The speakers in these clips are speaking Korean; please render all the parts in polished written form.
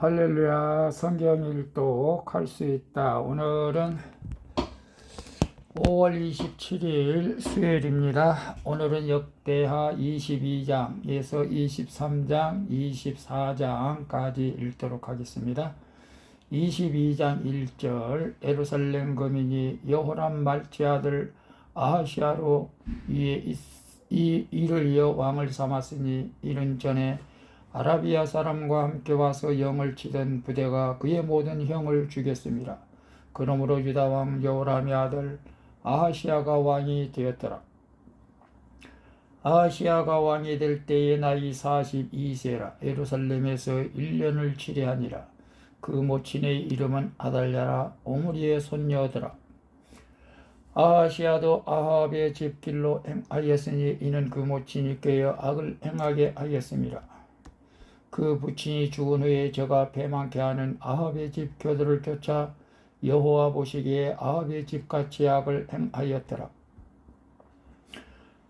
할렐루야. 성경 일독 할 수 있다. 오늘은 5월 27일 수요일입니다. 오늘은 역대하 22장에서 23장, 24장까지 읽도록 하겠습니다. 22장 1절 예루살렘 거민이 여호람 말지 아들 아하시아로 이를 이어 왕을 삼았으니 이른 전에 아라비아 사람과 함께 와서 영을 치던 부대가 그의 모든 형을 죽였습니다. 그러므로 유다 왕 여호람의 아들 아하시아가 왕이 되었더라. 아하시아가 왕이 될 때의 나이 42세라. 예루살렘에서 1년을 치레하니라. 그 모친의 이름은 아달랴라. 오므리의 손녀더라. 아하시아도 아합의 집길로 행하였으니 이는 그 모친이 꾀어 악을 행하게 하였습니다. 그 부친이 죽은 후에 저가 배만케 하는 아합의 집 교도를 쫓아 여호와 보시기에 아합의 집같이 악을 행하였더라.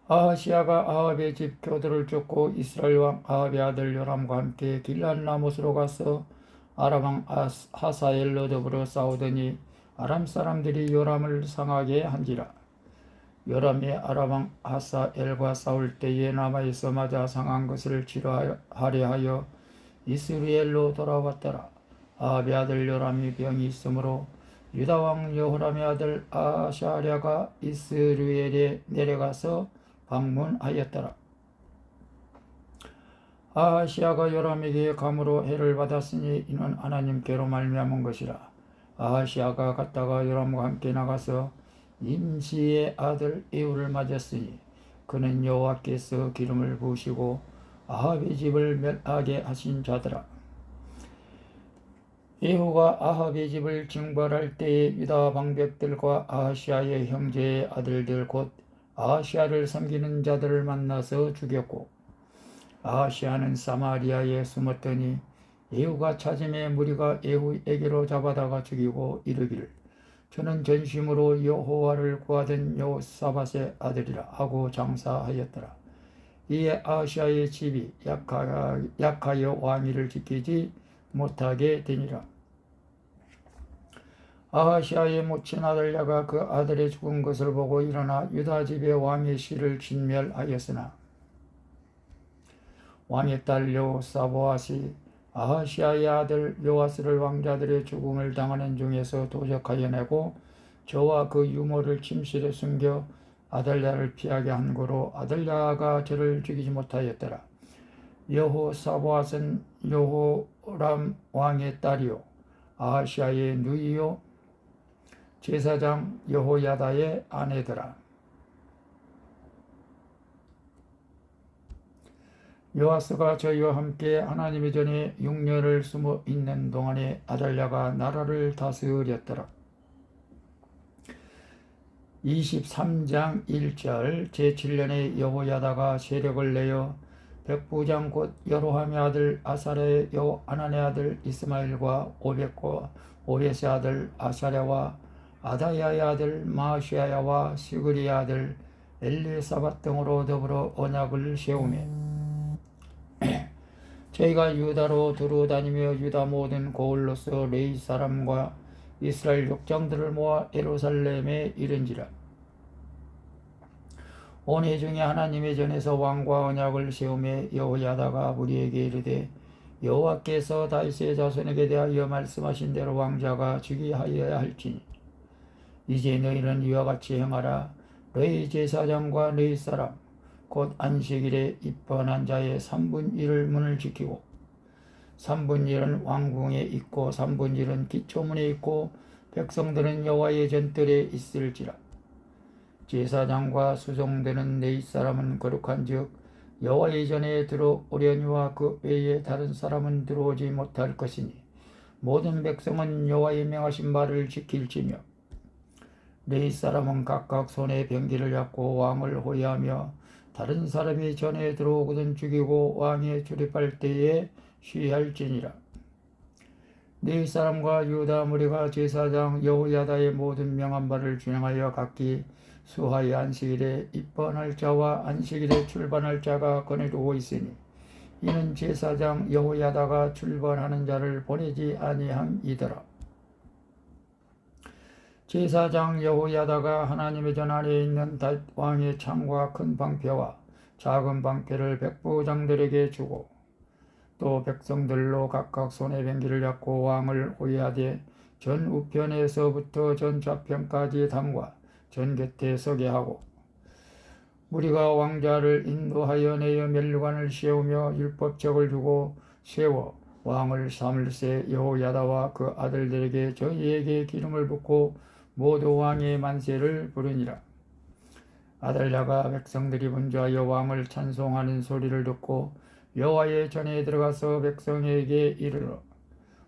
아하시아가 아합의 집 교도를 쫓고 이스라엘 왕 아합의 아들 요람과 함께 길랏라못으로 가서 아람 왕 하사엘로 더불어 싸우더니 아람 사람들이 요람을 상하게 한지라. 요람이 아람 왕 하사엘과 싸울 때에 남아에서 맞아 상한 것을 치료하려 하여 이스라엘로 돌아왔더라. 아합의 아들 요람이 병이 있으므로 유다 왕 여호람의 아들 아샤랴가 이스라엘에 내려가서 방문하였더라. 아하시아가 요람에게 감으로 해를 받았으니 이는 하나님께로 말미암은 것이라. 아하시아가 갔다가 요람과 함께 나가서 임시의 아들 에후를 맞았으니 그는 여호와께서 기름을 부으시고 아합의 집을 멸하게 하신 자더라. 에후가 아합의 집을 징벌할 때에 유다 방백들과 아하시아의 형제의 아들들 곧 아하시아를 섬기는 자들을 만나서 죽였고 아하시아는 사마리아에 숨었더니 에후가 찾음에 무리가 에후에게로 잡아다가 죽이고 이르기를 저는 전심으로 여호와를 구하던 여호사밧의 아들이라 하고 장사하였더라. 이에 아하시아의 집이 약하여 왕위를 지키지 못하게 되니라. 아하시아의 모친 아달랴가 그 아들의 죽은 것을 보고 일어나 유다 집의 왕의 씨를 진멸하였으나 왕의 딸 여호사보앗이 아하시아의 아들 요아스를 왕자들의 죽음을 당하는 중에서 도적하여 내고 저와 그 유모를 침실에 숨겨 아달랴를 피하게 한 고로 아달랴가 저를 죽이지 못하였더라. 여호사보앗은 여호람 왕의 딸이요 아하시아의 누이요 제사장 여호야다의 아내더라. 요아스가 저희와 함께 하나님의 전에 6년을 숨어 있는 동안에 아달랴가 나라를 다스렸더라. 23장 1절 제7년에 여호야다가 세력을 내어 백부장 곧 여로함의 아들 아사랴의 요하난의 아들 이스마엘과 오벳의 아들 아사랴와 아다야의 아들 마시아야와 시그리의 아들 엘리사밧 등으로 더불어 언약을 세우매 저희가 유다로 두루다니며 유다 모든 고을로서 레이 사람과 이스라엘 족장들을 모아 예루살렘에 이른지라. 온 회중이 하나님의 전에서 왕과 언약을 세우며 여호야다가 무리에게 이르되 여호와께서 다윗의 자손에게 대하여 말씀하신 대로 왕자가 즉위하여야 할지니 이제 너희는 이와 같이 행하라. 너희 제사장과 너희 사람 곧 안식일에 입번한 자의 3분 1을 문을 지키고 3분 1은 왕궁에 있고 3분 1은 기초문에 있고 백성들은 여호와의 전뜰에 있을지라. 제사장과 수종되는 네 사람은 거룩한 즉 여호와의 전에 들어오려니와 그 외에 다른 사람은 들어오지 못할 것이니 모든 백성은 여호와의 명하신 말을 지킬지며 네 사람은 각각 손에 병기를 잡고 왕을 호위하며 다른 사람이 전에 들어오거든 죽이고 왕에 출입할 때에 쉬할지니라. 네 사람과 유다 무리가 제사장 여호야다의 모든 명한 바를 준행하여 각기 수하의 안식일에 입번할 자와 안식일에 출반할 자가 거느리고 있으니 이는 제사장 여호야다가 출번하는 자를 보내지 아니함이더라. 제사장 여호야다가 하나님의 전 안에 있는 다윗 왕의 창과 큰 방패와 작은 방패를 백부장들에게 주고 또 백성들로 각각 손에 뱅기를 잡고 왕을 호위하되 전 우편에서부터 전 좌편까지 당과 전 곁에 서게 하고 무리가 왕자를 인도하여 내어 멸관을 씌우며 율법책을 주고 세워 왕을 삼을새 여호야다와 그 아들들에게 저희에게 기름을 붓고 모두 왕의 만세를 부르니라. 아달랴가 백성들이 분주하여 왕을 찬송하는 소리를 듣고 여호와의 전에 들어가서 백성에게 이르러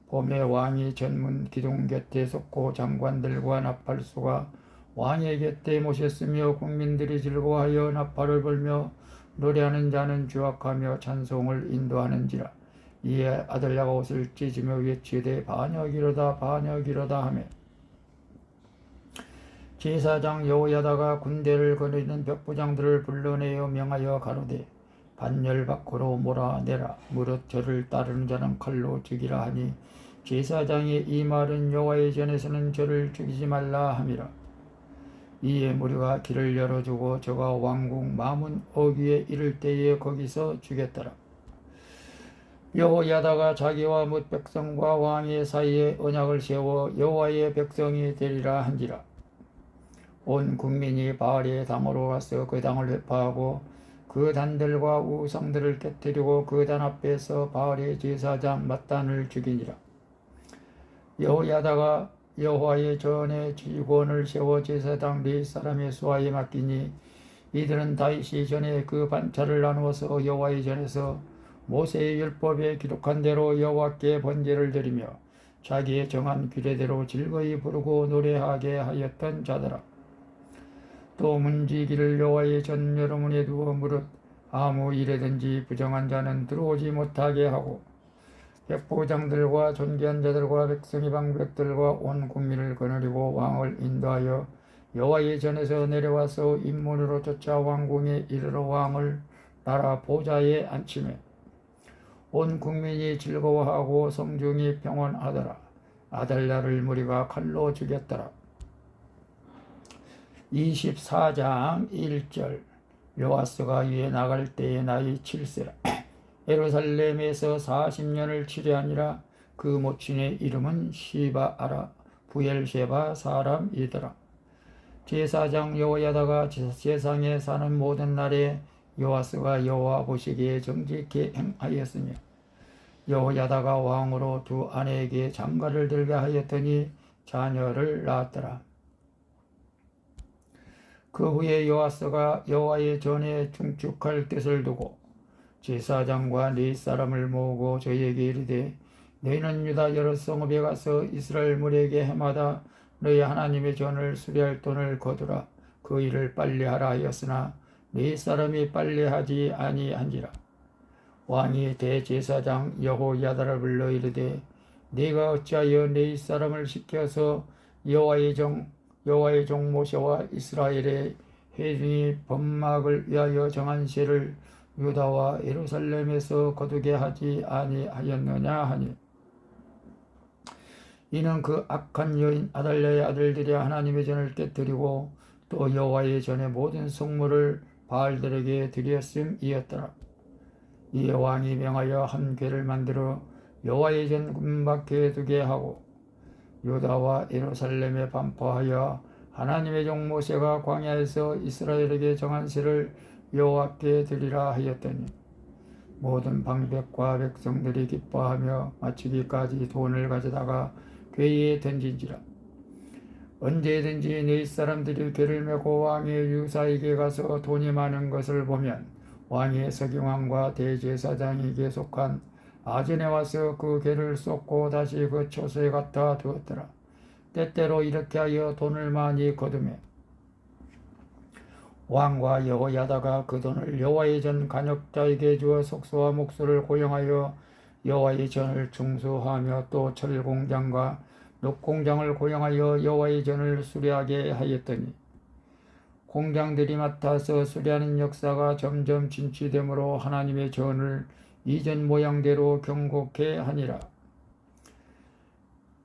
봄에 왕이 전문 기둥 곁에 섰고 장관들과 나팔수가 왕의 곁에 모셨으며 국민들이 즐거워하여 나팔을 불며 노래하는 자는 주악하며 찬송을 인도하는지라. 이에 아달랴가 옷을 찢으며 외치되 반역이로다 반역이로다 하며 제사장 여호야다가 군대를 거느리는 백부장들을 불러내어 명하여 가로되 반열 밖으로 몰아내라. 무릇 저를 따르는 자는 칼로 죽이라 하니 제사장이 이 말은 여호와의 전에서는 저를 죽이지 말라 함이라. 이에 무리가 길을 열어주고 저가 왕궁 마문 어귀에 이를 때에 거기서 죽였더라. 여호야다가 자기와 뭇 백성과 왕의 사이에 언약을 세워 여호와의 백성이 되리라 한지라. 온 국민이 바알의 당으로 와서 그 당을 회파하고 그 단들과 우상들을 깨뜨리고 그 단 앞에서 바알의 제사장 맏단을 죽이니라. 여호야다가 여호와의 전에 직원을 세워 제사장 네 사람의 수하에 맡기니 이들은 다윗이 전에 그 반차를 나누어서 여호와의 전에서 모세의 율법에 기록한 대로 여호와께 번제를 드리며 자기의 정한 규례대로 즐거이 부르고 노래하게 하였던 자더라. 또 문지기를 여호와의 전 여러문에 두어 무릇 아무 일에든지 부정한 자는 들어오지 못하게 하고 백부장들과 존귀한 자들과 백성의 방백들과 온 국민을 거느리고 왕을 인도하여 여호와의 전에서 내려와서 인문으로 쫓아 왕궁에 이르러 왕을 나라 보좌에 앉히매 온 국민이 즐거워하고 성중이 평온하더라. 아달랴를 무리가 칼로 죽였더라. 24장 1절. 요아스가 위에 나갈 때에 나이 7세라. 예루살렘에서 40년을 치료하니라. 그 모친의 이름은 시바아라 부엘셰바 사람이더라. 제사장 여호야다가 세상에 사는 모든 날에 요아스가 여호와 보시기에 정직히 행하였으며 여호야다가 왕으로 두 아내에게 장가를 들게 하였더니 자녀를 낳았더라. 그 후에 요아스가 여호와의 전에 중축할 뜻을 두고 제사장과 네 사람을 모으고 저희에게 이르되 너희는 유다 여러 성읍에 가서 이스라엘 무리에게 해마다 너희 하나님의 전을 수리할 돈을 거두라. 그 일을 빨리 하라 하였으나 네 사람이 빨리 하지 아니한지라. 왕이 대제사장 여호야다를 불러 이르되 네가 어찌하여 네 사람을 시켜서 여호와의 종 모세와 이스라엘의 회중이 법막을 위하여 정한 세를 유다와 예루살렘에서 거두게 하지 아니하였느냐 하니 이는 그 악한 여인 아달랴의 아들들이 하나님의 전을 깨뜨리고 또 여호와의 전의 모든 성물을 바알들에게 드렸음이었더라. 이에 왕이 명하여 한 궤를 만들어 여호와의 전 문 밖에 두게 하고 유다와 예루살렘에 반포하여 하나님의 종 모세가 광야에서 이스라엘에게 정한 세를 여호와께 드리라 하였더니 모든 방백과 백성들이 기뻐하며 마치기까지 돈을 가져다가 궤에 던진지라. 언제든지 네 사람들이 궤를 메고 왕의 유사에게 가서 돈이 많은 것을 보면 왕의 서기관과 대제사장에게 속한 아전에 와서 그 궤를 쏟고 다시 그 초소에 갖다 두었더라. 때때로 이렇게 하여 돈을 많이 거두매 왕과 여호야다가 그 돈을 여호와의 전 간역자에게 주어 석소와 목소를 고용하여 여호와의 전을 중수하며 또 철공장과 녹공장을 고용하여 여호와의 전을 수리하게 하였더니 공장들이 맡아서 수리하는 역사가 점점 진취되므로 하나님의 전을 이전 모양대로 경곡해 하니라.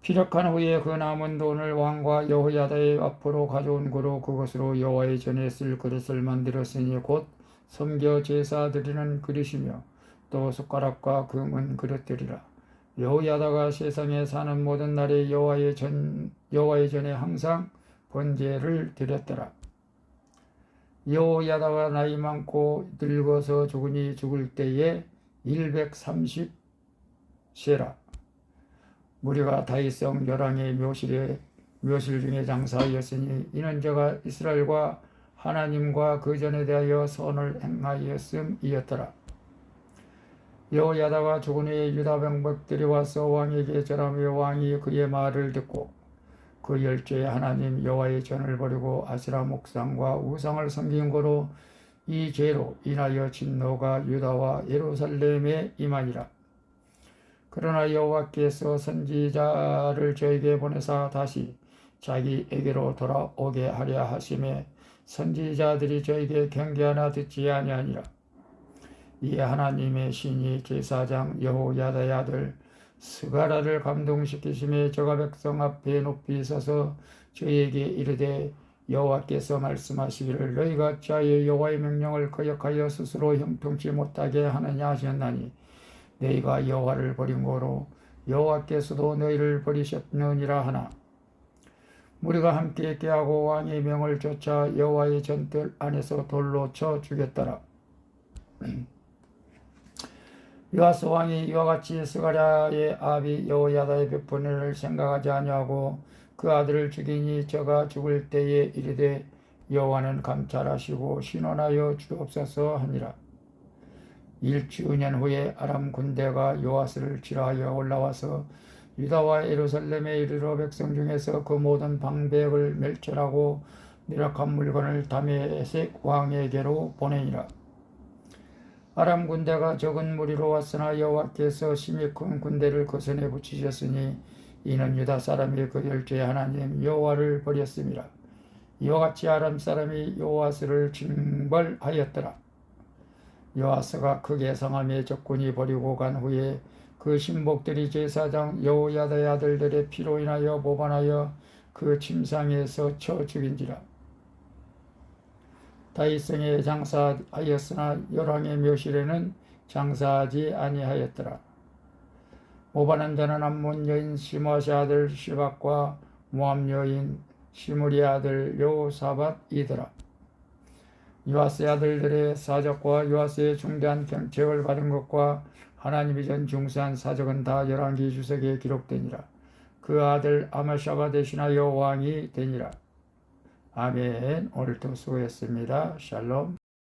피력한 후에 그 남은 돈을 왕과 여호야다의 앞으로 가져온 고로 그것으로 여호와의 전에 쓸 그릇을 만들었으니 곧 섬겨 제사 드리는 그릇이며 또 숟가락과 금은 그릇들이라. 여호야다가 세상에 사는 모든 날에 여호와의 전에 항상 번제를 드렸더라. 여호야다가 나이 많고 늙어서 죽으니 죽을 때에 130세라. 무리가 다윗성 열왕의 묘실 중에 장사하였으니 이는 저가 이스라엘과 하나님과 그 전에 대하여 선을 행하였음이었더라. 여호야다가 죽은 후에 유다 병백들이 와서 왕에게 절하며 왕이 그의 말을 듣고 그 열조의 하나님 여호와의 전을 버리고 아세라 목상과 우상을 섬긴 거로 이 죄로 인하여 진노가 유다와 예루살렘에 임하니라. 그러나 여호와께서 선지자를 저에게 보내사 다시 자기에게로 돌아오게 하려 하심에 선지자들이 저에게 경계하나 듣지 아니하니라. 이에 하나님의 신이 제사장 여호야다의 아들 스가랴를 감동시키심에 저가 백성 앞에 높이 서서 저에게 이르되 여호와께서 말씀하시기를 너희가 어찌하여 여호와의 명령을 거역하여 스스로 형통치 못하게 하느냐 하셨나니 너희가 여호와를 버린 거로 여호와께서도 너희를 버리셨느니라 하나. 무리가 함께 깨하고 왕의 명을 쫓아 여호와의 전뜰 안에서 돌로 쳐 죽였더라. 요아스 왕이 이와 같이 스가랴의 아비 여호야다의 베푼 은혜를 생각하지 아니하고 그 아들을 죽이니 저가 죽을 때에 이르되 여호와는 감찰하시고 신원하여 주옵소서 하니라. 일주년 후에 아람 군대가 요아스를 치러하여 올라와서 유다와 예루살렘에 이르러 백성 중에서 그 모든 방백을 멸절하고 누락한 물건을 다메섹 왕에게로 보내니라. 아람 군대가 적은 무리로 왔으나 여호와께서 심히 큰 군대를 그 손에 붙이셨으니 이는 유다 사람이 그 열조의 하나님 여호와를 버렸음이라. 이와 같이 아람 사람이 요아스를 징벌하였더라. 요아스가 크게 상함에 적군이 버리고 간 후에 그 신복들이 제사장 여호야다의 아들들의 피로 인하여 보관하여 그 침상에서 쳐 죽인지라. 다윗성에 장사하였으나 열왕의 묘실에는 장사하지 아니하였더라. 모반한 자는 암몬 여인 시므아시 아들 시박과 모압 여인 시므리 아들 요사밧이더라. 요아스의 아들들의 사적과 요아스의 중대한 경책을 받은 것과 하나님이 전 중수한 사적은 다 열왕기 주석에 기록되니라. 그 아들 아마샤가 대신하여 왕이 되니라. 아멘. 오늘도 수고했습니다. 샬롬.